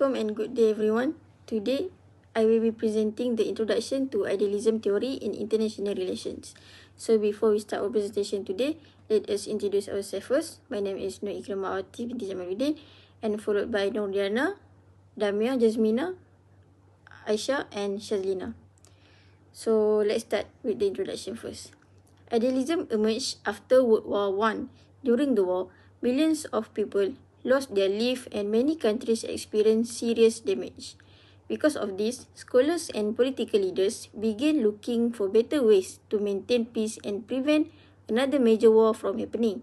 Welcome and good day everyone. Today, I will be presenting the introduction to idealism theory in international relations. So before we start our presentation today, let us introduce ourselves first. My name is Nur Ikramawati binti Jamaluddin and followed by Nurdiana, Damia, Jasmina, Aisha and Shazlina. So let's start with the introduction first. Idealism emerged after World War I. During the war, millions of people lost their lives and many countries experienced serious damage. Because of this, scholars and political leaders began looking for better ways to maintain peace and prevent another major war from happening.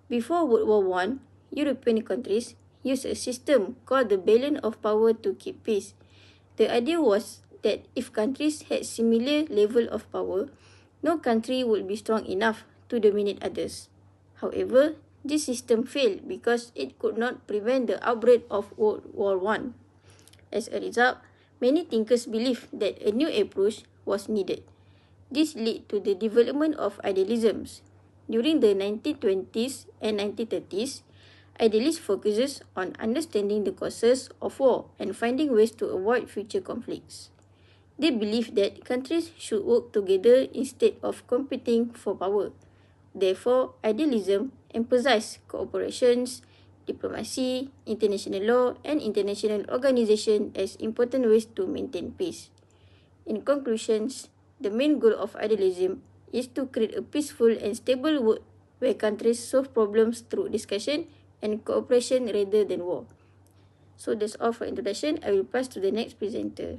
Before World War I, European countries used a system called the balance of power to keep peace. The idea was that if countries had similar level of power, no country would be strong enough to dominate others. However, this system failed because it could not prevent the outbreak of World War I. As a result, many thinkers believed that a new approach was needed. This led to the development of idealisms. During the 1920s and 1930s, idealism focuses on understanding the causes of war and finding ways to avoid future conflicts. They believe that countries should work together instead of competing for power. Therefore, idealism emphasizes cooperations, diplomacy, international law, and international organization as important ways to maintain peace. In conclusions, the main goal of idealism is to create a peaceful and stable world where countries solve problems through discussion and cooperation rather than war. So that's all for introduction. I will pass to the next presenter.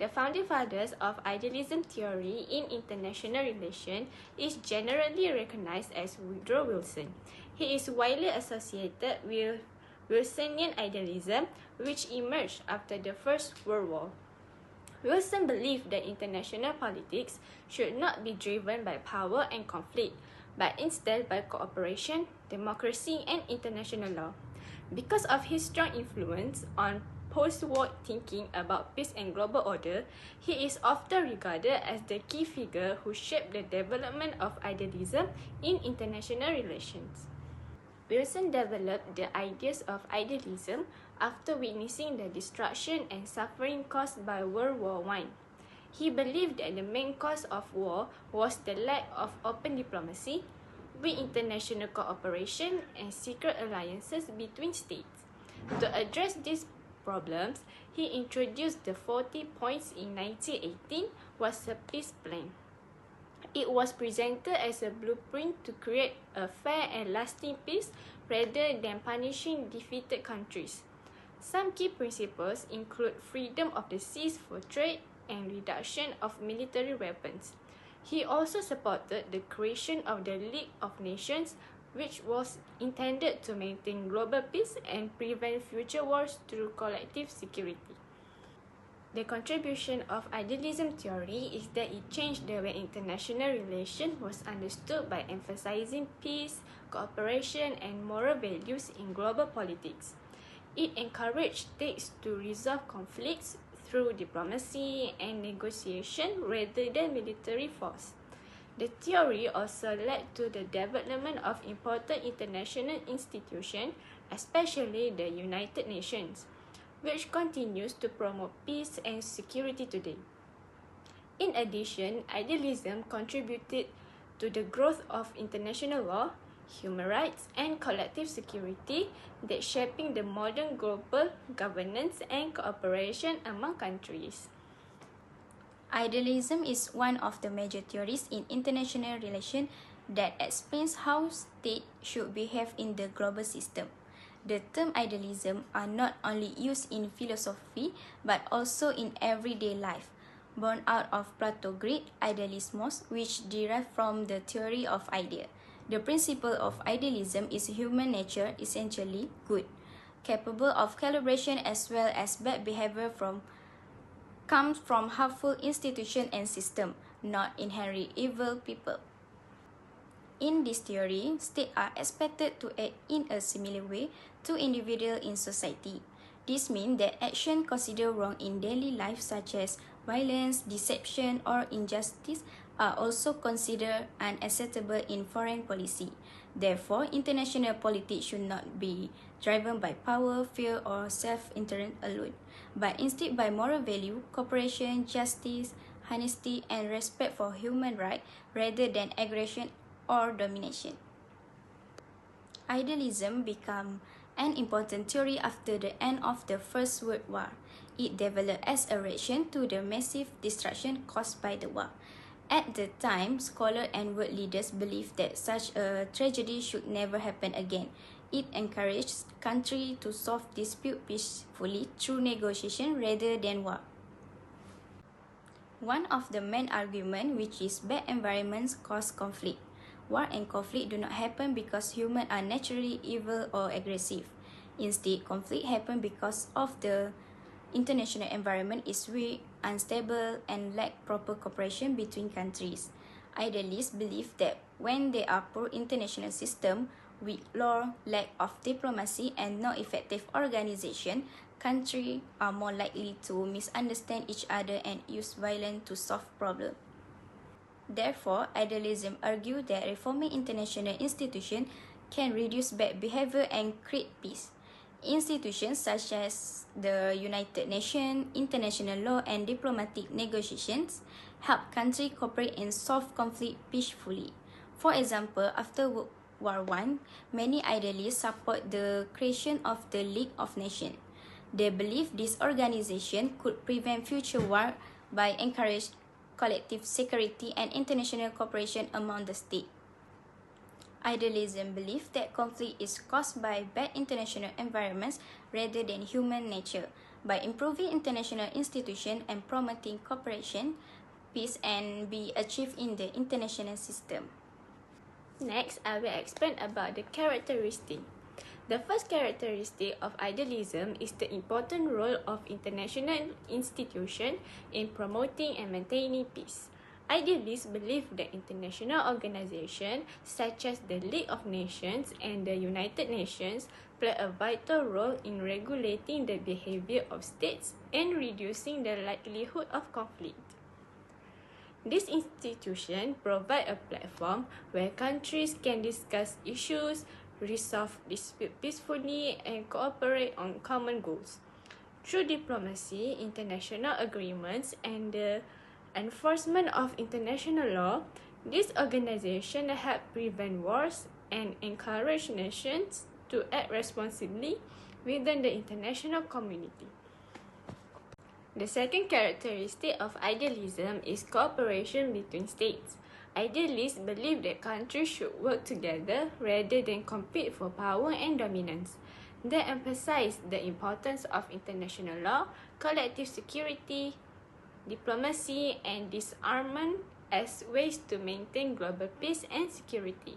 The founding fathers of idealism theory in international relations is generally recognized as Woodrow Wilson. He is widely associated with Wilsonian idealism, which emerged after the First World War. Wilson believed that international politics should not be driven by power and conflict, but instead by cooperation, democracy, and international law. Because of his strong influence on post-war thinking about peace and global order, he is often regarded as the key figure who shaped the development of idealism in international relations. Wilson developed the ideas of idealism after witnessing the destruction and suffering caused by World War I. He believed that the main cause of war was the lack of open diplomacy, weak international cooperation, and secret alliances between states. To address these problems, he introduced the 40 points in 1918 was a peace plan. It was presented as a blueprint to create a fair and lasting peace rather than punishing defeated countries. Some key principles include freedom of the seas for trade and reduction of military weapons. He also supported the creation of the League of Nations, which was intended to maintain global peace and prevent future wars through collective security. The contribution of idealism theory is that it changed the way international relations was understood by emphasizing peace, cooperation, and moral values in global politics. It encouraged states to resolve conflicts through diplomacy and negotiation rather than military force. The theory also led to the development of important international institutions, especially the United Nations, which continues to promote peace and security today. In addition, idealism contributed to the growth of international law, human rights, and collective security that shaping the modern global governance and cooperation among countries. Idealism is one of the major theories in international relations that explains how states should behave in the global system. The term idealism are not only used in philosophy but also in everyday life. Born out of Plato-Greek idealismos, which derived from the theory of idea. The principle of idealism is human nature essentially good, capable of calibration as well as bad behavior comes from harmful institution and system, not inherently evil people. In this theory, states are expected to act in a similar way to individuals in society. This means that actions considered wrong in daily life, such as violence, deception, or injustice, are also considered unacceptable in foreign policy. Therefore, international politics should not be driven by power, fear, or self-interest alone, but instead by moral value, cooperation, justice, honesty, and respect for human rights rather than aggression or domination. Idealism became an important theory after the end of the First World War. It developed as a reaction to the massive destruction caused by the war. At the time, scholars and world leaders believed that such a tragedy should never happen again. It encouraged countries to solve disputes peacefully through negotiation rather than war. One of the main arguments, which is bad environments cause conflict. War and conflict do not happen because humans are naturally evil or aggressive. Instead, conflict happens because of the international environment is weak, unstable, and lack proper cooperation between countries. Idealists believe that when there are poor international system, weak law, lack of diplomacy, and no effective organization, countries are more likely to misunderstand each other and use violence to solve problems. Therefore, idealism argues that reforming international institutions can reduce bad behavior and create peace. Institutions such as the United Nations, international law, and diplomatic negotiations help countries cooperate and solve conflict peacefully. For example, after World War I, many idealists support the creation of the League of Nations. They believe this organization could prevent future war by encouraging collective security and international cooperation among the states. Idealism believes that conflict is caused by bad international environments rather than human nature. By improving international institutions and promoting cooperation, peace can be achieved in the international system. Next, I will explain about the characteristic. The first characteristic of idealism is the important role of international institutions in promoting and maintaining peace. Idealists believe that international organizations such as the League of Nations and the United Nations play a vital role in regulating the behavior of states and reducing the likelihood of conflict. These institutions provide a platform where countries can discuss issues, resolve disputes peacefully, and cooperate on common goals. Through diplomacy, international agreements, and the enforcement of international law, these organizations help prevent wars and encourage nations to act responsibly within the international community. The second characteristic of idealism is cooperation between states. Idealists believe that countries should work together rather than compete for power and dominance. They emphasize the importance of international law, collective security, diplomacy, and disarmament as ways to maintain global peace and security.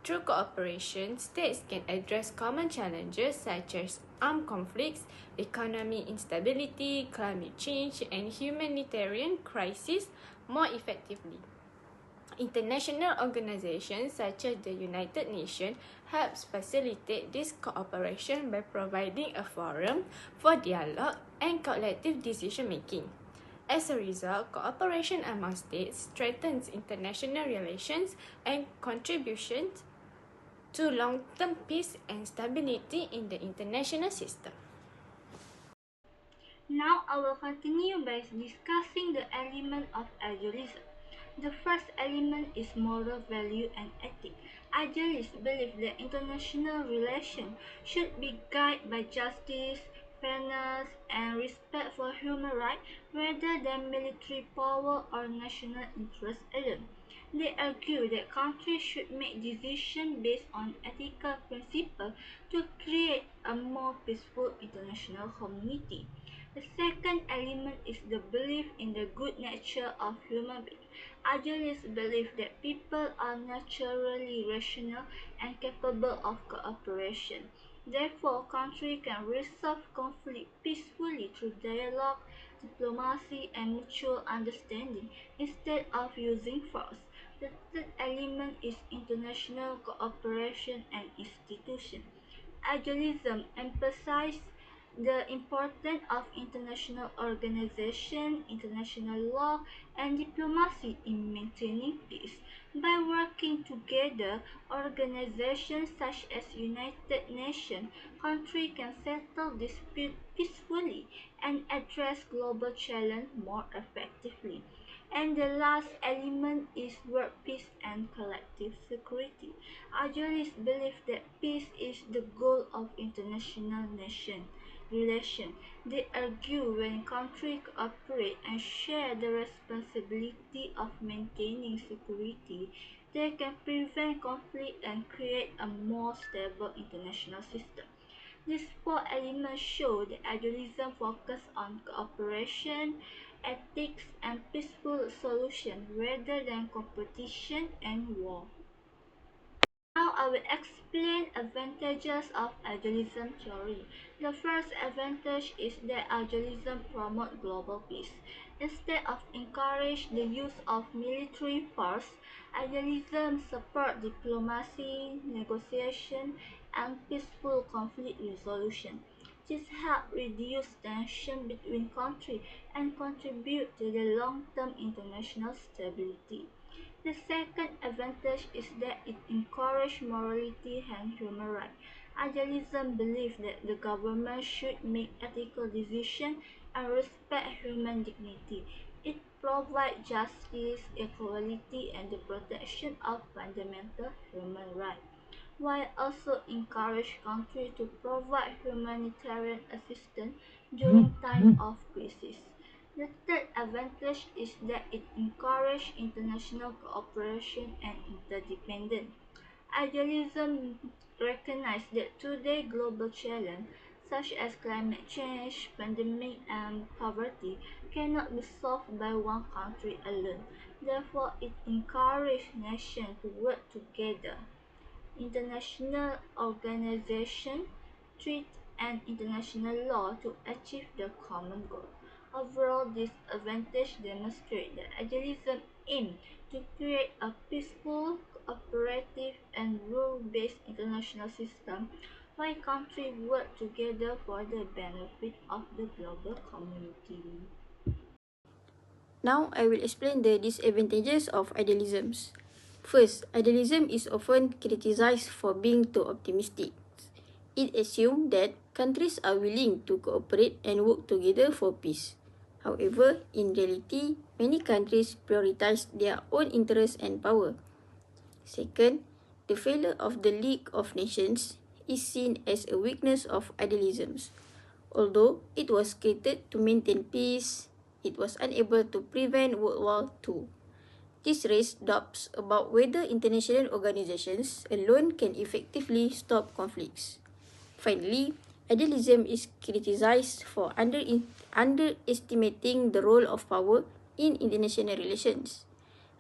Through cooperation, states can address common challenges such as armed conflicts, economic instability, climate change, and humanitarian crises more effectively. International organizations such as the United Nations helps facilitate this cooperation by providing a forum for dialogue and collective decision-making. As a result, cooperation among states strengthens international relations and contributes to long-term peace and stability in the international system. Now I will continue by discussing the element of idealism. The first element is moral value and ethics. Idealists believe that international relations should be guided by justice, fairness, and respect for human rights rather than military power or national interests alone. They argue that countries should make decisions based on ethical principles to create a more peaceful international community. The second element is the belief in the good nature of human beings. Idealists believe that people are naturally rational and capable of cooperation. Therefore, countries can resolve conflict peacefully through dialogue, diplomacy, and mutual understanding instead of using force. The third element is international cooperation and institutions. Idealism emphasizes the importance of international organization, international law, and diplomacy in maintaining peace. By working together, organizations such as United Nations countries can settle disputes peacefully and address global challenges more effectively. And the last element is world peace and collective security. Idealists believe that peace is the goal of international nation relation. They argue when countries cooperate and share the responsibility of maintaining security, they can prevent conflict and create a more stable international system. These four elements show that idealism focuses on cooperation, ethics, and peaceful solution rather than competition and war. Now I will explain advantages of idealism theory. The first advantage is that idealism promotes global peace. Instead of encourage the use of military force, idealism supports diplomacy, negotiation, and peaceful conflict resolution. This helps reduce tension between countries and contribute to the long-term international stability. The second advantage is that it encourages morality and human rights. Idealism believes that the government should make ethical decisions and respect human dignity. It provides justice, equality, and the protection of fundamental human rights, while also encourage countries to provide humanitarian assistance during times of crisis. The third advantage is that it encourages international cooperation and interdependence. Idealism recognizes that today's global challenges, such as climate change, pandemic, and poverty, cannot be solved by one country alone. Therefore, it encourages nations to work together. International organization, treat, and international law to achieve the common goal. Overall, this advantage demonstrates that idealism aims to create a peaceful, cooperative, and rule-based international system where countries work together for the benefit of the global community. Now I will explain the disadvantages of idealisms. First, idealism is often criticized for being too optimistic. It assumes that countries are willing to cooperate and work together for peace. However, in reality, many countries prioritize their own interests and power. Second, the failure of the League of Nations is seen as a weakness of idealisms. Although it was created to maintain peace, it was unable to prevent World War II. This raised doubts about whether international organizations alone can effectively stop conflicts. Finally, idealism is criticized for underestimating the role of power in international relations.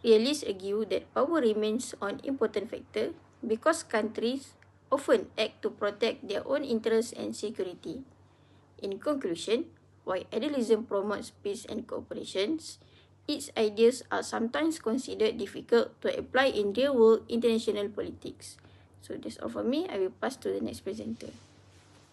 Realists argue that power remains an important factor because countries often act to protect their own interests and security. In conclusion, while idealism promotes peace and cooperation, its ideas are sometimes considered difficult to apply in real-world international politics. So that's all for me. I will pass to the next presenter.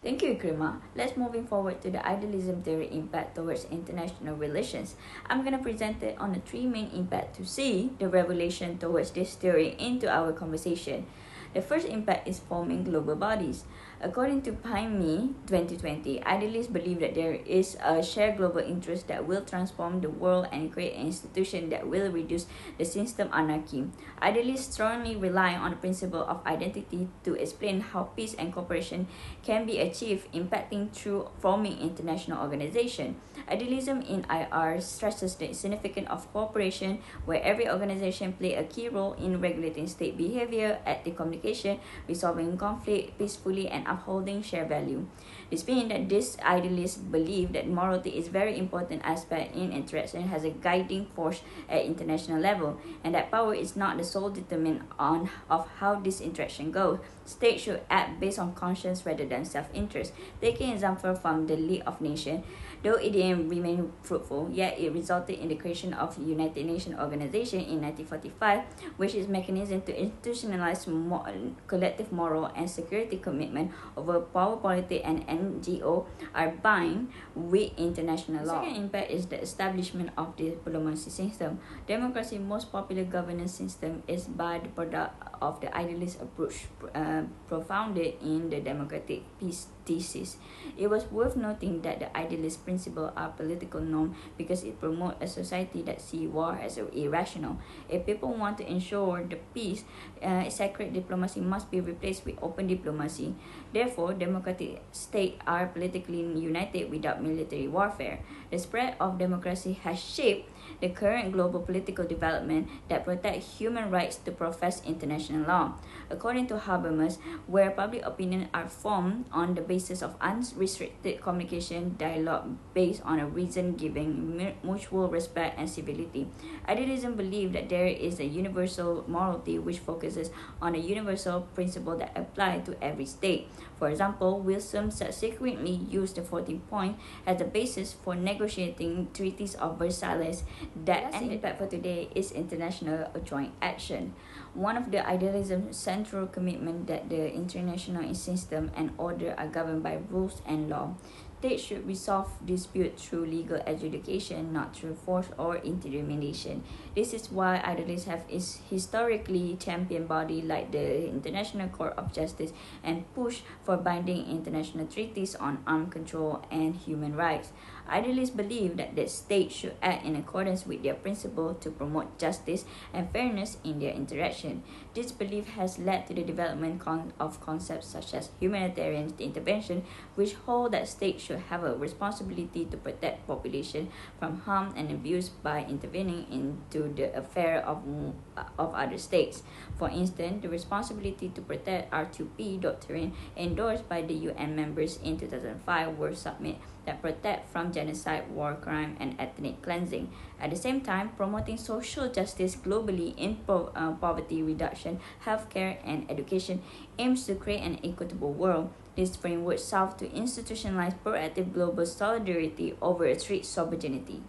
Thank you, Ikrima. Let's moving forward to the idealism theory impact towards international relations. I'm going to present it on the three main impact to see the revelation towards this theory into our conversation. The first impact is forming global bodies. According to PIME 2020, idealists believe that there is a shared global interest that will transform the world and create an institution that will reduce the system anarchy. Idealists strongly rely on the principle of identity to explain how peace and cooperation can be achieved, impacting through forming international organization. Idealism in IR stresses the significance of cooperation, where every organization play a key role in regulating state behavior, ethical communication, resolving conflict peacefully, and upholding shared value. This means that these idealists believe that morality is very important aspect in interaction and has a guiding force at international level, and that power is not the sole determinant of how this interaction goes. States should act based on conscience rather than self-interest. Taking example from the League of Nations, though it didn't remain fruitful, yet it resulted in the creation of United Nations Organization in 1945, which is mechanism to institutionalize collective moral and security commitment over power politics and NGO are bind with international law. The second impact is the establishment of the diplomacy system. Democracy's most popular governance system is by the product of the idealist approach propounded in the democratic peace thesis. It was worth noting that the idealist principles are political norm because it promotes a society that sees war as irrational. If people want to ensure the peace, sacred diplomacy must be replaced with open diplomacy. Therefore, democratic states are politically united without military warfare. The spread of democracy has shaped the current global political development that protect human rights to profess international law. According to Habermas, where public opinion are formed on the basis of unrestricted communication dialogue based on a reason giving mutual respect and civility. Idealism believes that there is a universal morality which focuses on a universal principle that apply to every state. For example, Wilson subsequently used the 14th point as the basis for negotiating treaties of Versailles. That and impact for today is international joint action. One of the idealism's central commitment that the international system and order are governed by rules and law. States should resolve disputes through legal adjudication, not through force or intimidation. This is why idealists have historically championed bodies like the International Court of Justice and pushed for binding international treaties on arms control and human rights. Idealists believe that the state should act in accordance with their principle to promote justice and fairness in their interaction. This belief has led to the development of concepts such as humanitarian intervention, which hold that states should have a responsibility to protect population from harm and abuse by intervening into the affair of other states. For instance, the responsibility to protect R2P doctrine endorsed by the UN members in 2005 were submitted that protect from genocide, war crime, and ethnic cleansing. At the same time, promoting social justice globally in poverty reduction, healthcare, and education aims to create an equitable world. This framework sought to institutionalize proactive global solidarity over a strict sovereignty.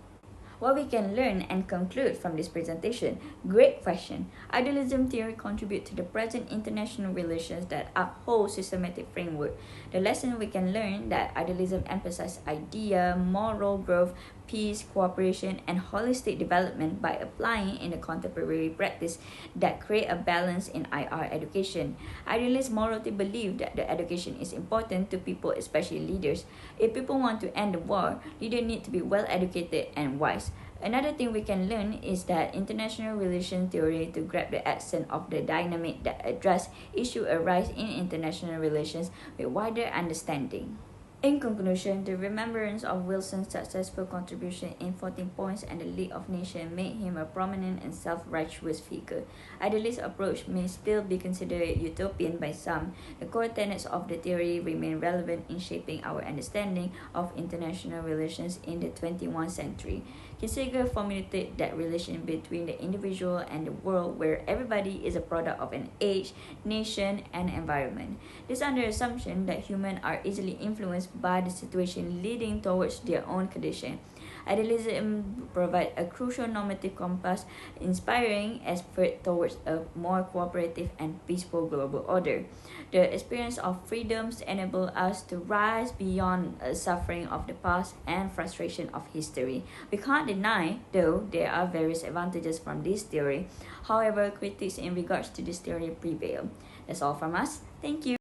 What we can learn and conclude from this presentation? Great question. Idealism theory contributes to the present international relations that uphold systematic framework. The lesson we can learn that idealism emphasizes idea, moral growth, peace, cooperation, and holistic development by applying in the contemporary practice that create a balance in IR education. Idealist morality believe that the education is important to people, especially leaders. If people want to end the war, leaders need to be well educated and wise. Another thing we can learn is that international relation theory to grab the essence of the dynamic that address issues arise in international relations with wider understanding. In conclusion, the remembrance of Wilson's successful contribution in 14 points and the League of Nations made him a prominent and self-righteous figure. Idealist approach may still be considered utopian by some. The core tenets of the theory remain relevant in shaping our understanding of international relations in the 21st century. Kissinger formulated that relation between the individual and the world where everybody is a product of an age, nation, and environment. This under assumption that humans are easily influenced by the situation leading towards their own condition. Idealism provides a crucial normative compass, inspiring effort towards a more cooperative and peaceful global order. The experience of freedoms enable us to rise beyond suffering of the past and frustration of history. We can't deny, though, there are various advantages from this theory. However, critics in regards to this theory prevail. That's all from us. Thank you.